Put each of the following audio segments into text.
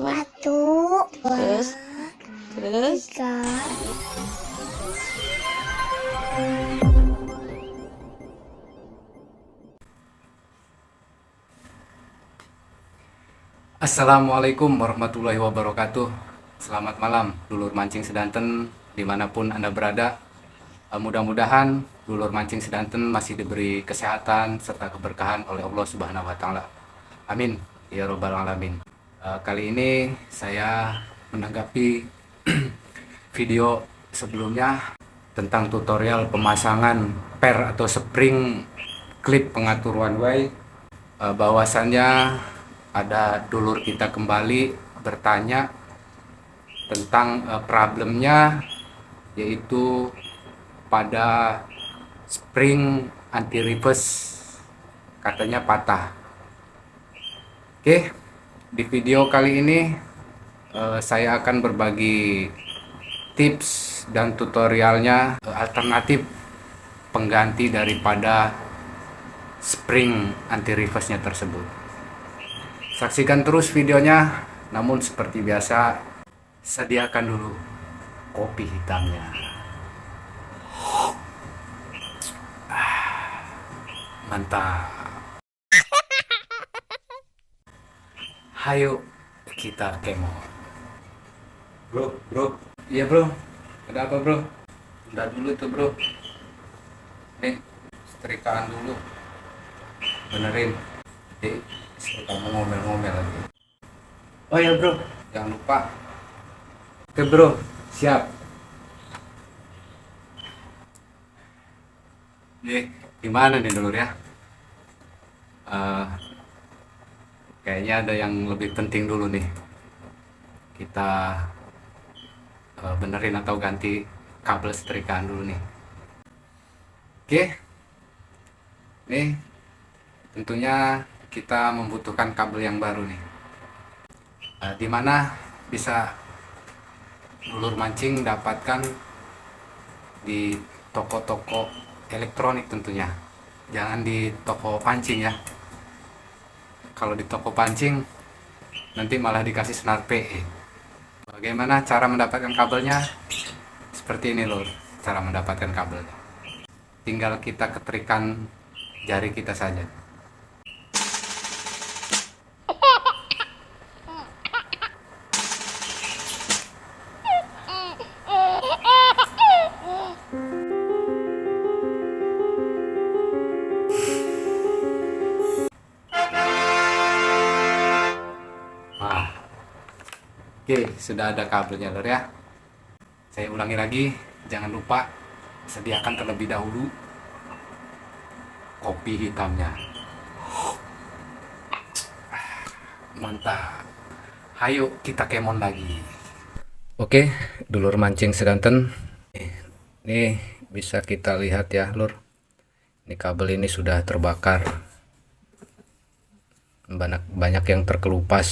Satu, Terus, dua, terus. tiga. Assalamualaikum warahmatullahi wabarakatuh. Selamat malam dulur mancing sedanten dimanapun Anda berada. Mudah-mudahan dulur mancing sedanten masih diberi kesehatan serta keberkahan oleh Allah Subhanahu wa Ta'ala. Amin ya robbal alamin. Kali ini saya menanggapi video sebelumnya tentang tutorial pemasangan per atau spring klip pengatur one way. Bahwasannya ada dulur kita kembali bertanya tentang problemnya, yaitu pada spring anti reverse katanya patah. Oke, di video kali ini saya akan berbagi tips dan tutorialnya, alternatif pengganti daripada spring anti reverse-nya tersebut. Saksikan terus videonya, namun seperti biasa sediakan dulu kopi hitamnya. Mantap. Hayo kita kemo. Bro. Iya bro. Ada apa bro? Udah dulu tuh bro. Nih, setrikaan dulu. Benerin. Kamu ngomel-ngomel lagi. Oh ya bro, jangan lupa. Oke bro, siap. Gimana nih dulur ya? Kayaknya ada yang lebih penting dulu nih. Kita benerin atau ganti kabel setrikaan dulu nih. Oke. Nih, tentunya kita membutuhkan kabel yang baru nih. Dimana bisa dulur mancing dapatkan di toko-toko elektronik tentunya. Jangan di toko pancing ya. Kalau di toko pancing nanti malah dikasih senar PE. Bagaimana cara mendapatkan kabelnya? Seperti ini lur, cara mendapatkan kabelnya. Tinggal kita keterikan jari kita saja. Oke, sudah ada kabelnya lor ya. Saya ulangi lagi, jangan lupa sediakan terlebih dahulu kopi hitamnya. Mantap. Hayo kita kemon lagi. Oke, dulur mancing sedanten. Ini bisa kita lihat ya, lur. Ini kabel ini sudah terbakar. Banyak yang terkelupas.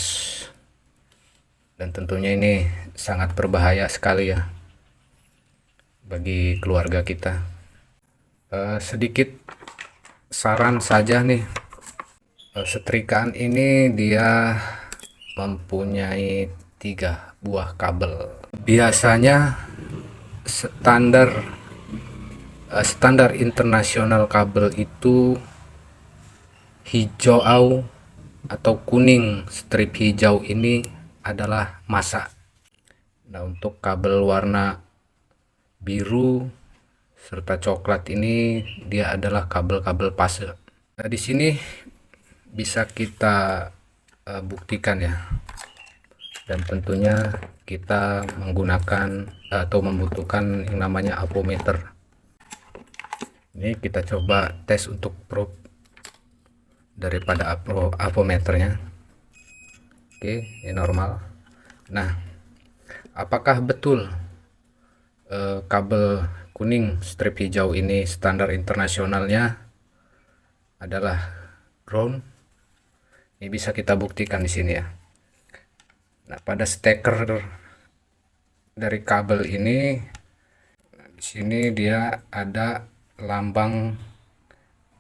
Dan tentunya ini sangat berbahaya sekali ya bagi keluarga kita. Sedikit saran saja nih, setrikaan ini dia mempunyai 3 buah kabel. Biasanya standar internasional kabel itu hijau atau kuning. Strip hijau ini adalah masa. Nah, untuk kabel warna biru serta coklat ini dia adalah kabel-kabel fase. Nah, di sini bisa kita buktikan ya. Dan tentunya kita menggunakan atau membutuhkan yang namanya avometer. Ini kita coba tes untuk probe daripada avometernya. Oke, ini normal. Nah, apakah betul kabel kuning strip hijau ini standar internasionalnya adalah ground? Ini bisa kita buktikan di sini ya. Nah, pada steker dari kabel ini, di sini dia ada lambang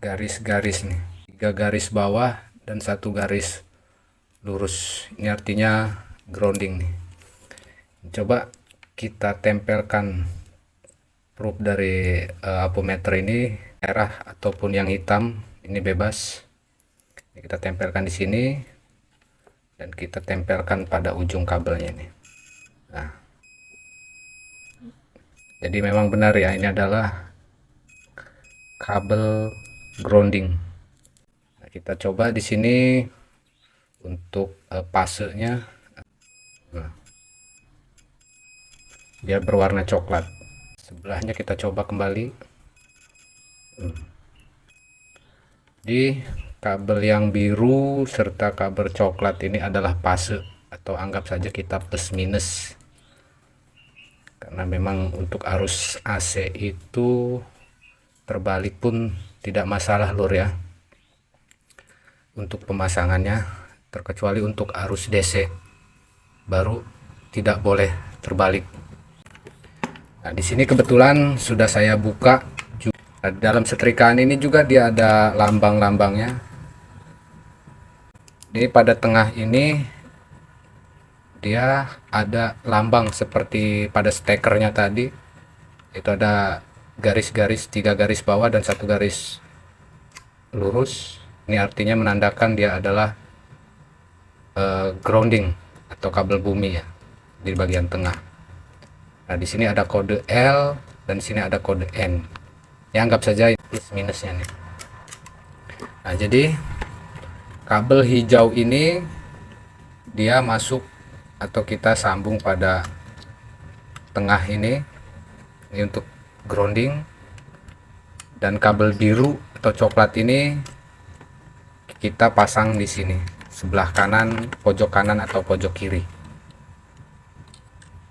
garis-garis nih, 3 garis bawah dan 1 garis lurus. Ini artinya grounding nih. Coba kita tempelkan probe dari apometer ini, merah ataupun yang hitam, ini bebas. Ini kita tempelkan di sini dan kita tempelkan pada ujung kabelnya ini. Nah, jadi memang benar ya, ini adalah kabel grounding. Nah, kita coba di sini untuk pasenya. Nah, dia berwarna coklat. Sebelahnya kita coba kembali. Di kabel yang biru serta kabel coklat ini adalah fase, atau anggap saja kita plus minus, karena memang untuk arus AC itu terbalik pun tidak masalah lur ya untuk pemasangannya, terkecuali untuk arus DC baru tidak boleh terbalik. Nah, di sini kebetulan sudah saya buka. Dalam setrikaan ini juga dia ada lambang-lambangnya. Di pada tengah ini dia ada lambang seperti pada stekernya tadi. Itu ada garis-garis, 3 garis bawah dan 1 garis lurus. Ini artinya menandakan dia adalah grounding atau kabel bumi ya, di bagian tengah. Nah, di sini ada kode L dan di sini ada kode N. Ya, anggap saja plus minusnya nih. Nah, jadi kabel hijau ini dia masuk atau kita sambung pada tengah ini untuk grounding, dan kabel biru atau coklat ini kita pasang di sini sebelah kanan, pojok kanan atau pojok kiri.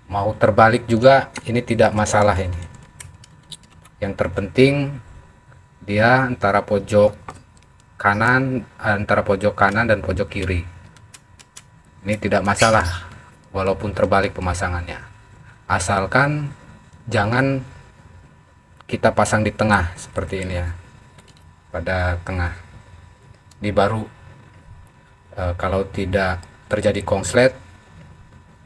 Mau terbalik juga ini tidak masalah ini. Yang terpenting dia antara pojok kanan dan pojok kiri. Ini tidak masalah walaupun terbalik pemasangannya. Asalkan jangan kita pasang di tengah seperti ini ya. Pada tengah. Ini baru kalau tidak terjadi konslet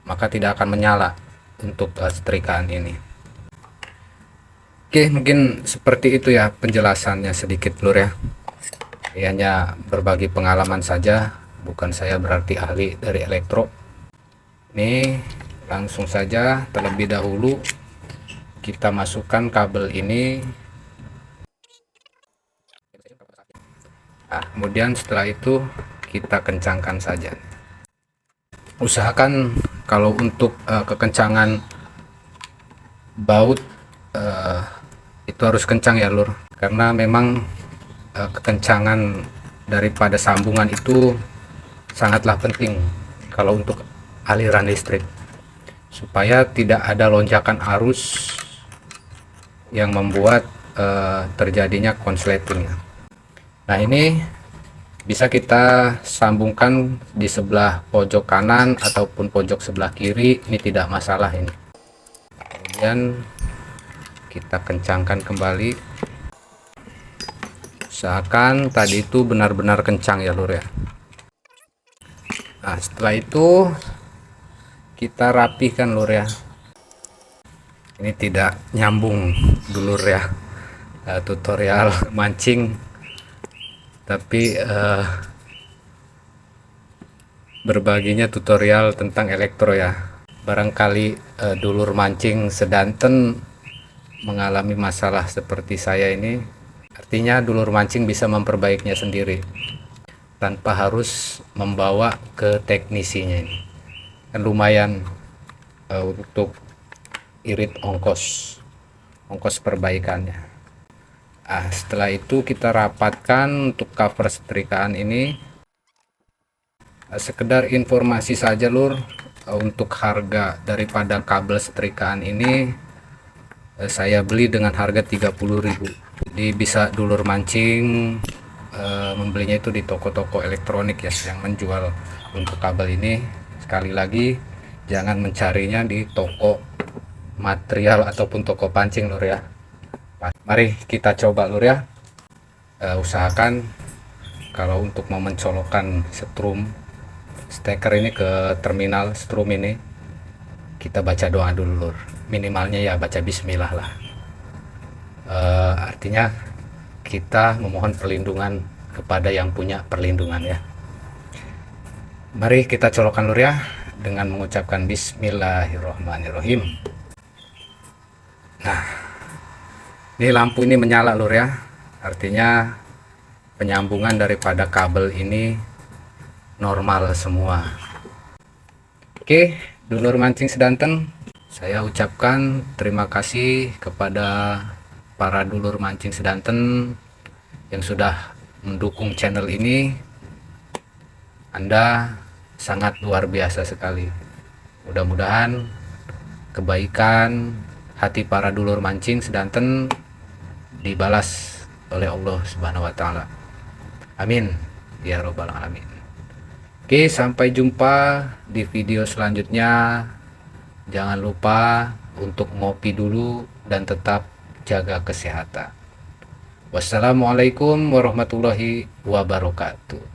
maka tidak akan menyala untuk setrikaan ini. Oke, mungkin seperti itu ya penjelasannya sedikit lur ya. Hanya berbagi pengalaman saja, bukan saya berarti ahli dari elektro. Ini langsung saja terlebih dahulu kita masukkan kabel ini. Nah, kemudian setelah itu kita kencangkan saja. Usahakan kalau untuk kekencangan baut itu harus kencang ya lur, karena memang kekencangan daripada sambungan itu sangatlah penting kalau untuk aliran listrik, supaya tidak ada lonjakan arus yang membuat terjadinya konsleting. Nah, ini bisa kita sambungkan di sebelah pojok kanan ataupun pojok sebelah kiri, ini tidak masalah ini. Kemudian kita kencangkan kembali, usahakan tadi itu benar-benar kencang ya lur ya. Nah, setelah itu kita rapihkan lur ya. Ini tidak nyambung dulur ya, tutorial mancing, tapi berbaginya tutorial tentang elektro ya. Barangkali dulur mancing sedanten mengalami masalah seperti saya ini, artinya dulur mancing bisa memperbaikinya sendiri tanpa harus membawa ke teknisinya. Ini kan lumayan untuk irit ongkos perbaikannya. Setelah itu kita rapatkan untuk cover setrikaan ini. Sekedar informasi saja lur, untuk harga daripada kabel setrikaan ini saya beli dengan harga 30.000. Jadi bisa dulur mancing membelinya itu di toko-toko elektronik ya yang menjual untuk kabel ini. Sekali lagi, jangan mencarinya di toko material ataupun toko pancing lur ya. Mari kita coba lur ya. Usahakan kalau untuk mau mencolokkan setrum steker ini ke terminal strum ini, kita baca doa dulu lur. Minimalnya ya baca bismillah lah. Artinya kita memohon perlindungan kepada yang punya perlindungan ya. Mari kita colokkan lur ya, dengan mengucapkan bismillahirrohmanirrohim. Nah, ini lampu ini menyala lur ya, artinya penyambungan daripada kabel ini normal semua. Oke, dulur mancing sedanten, saya ucapkan terima kasih kepada para dulur mancing sedanten yang sudah mendukung channel ini. Anda sangat luar biasa sekali. Mudah-mudahan kebaikan hati para dulur mancing sedanten dibalas oleh Allah Subhanahu wa taala. Amin ya robbal alamin. Oke, sampai jumpa di video selanjutnya. Jangan lupa untuk ngopi dulu dan tetap jaga kesehatan. Wassalamualaikum warahmatullahi wabarakatuh.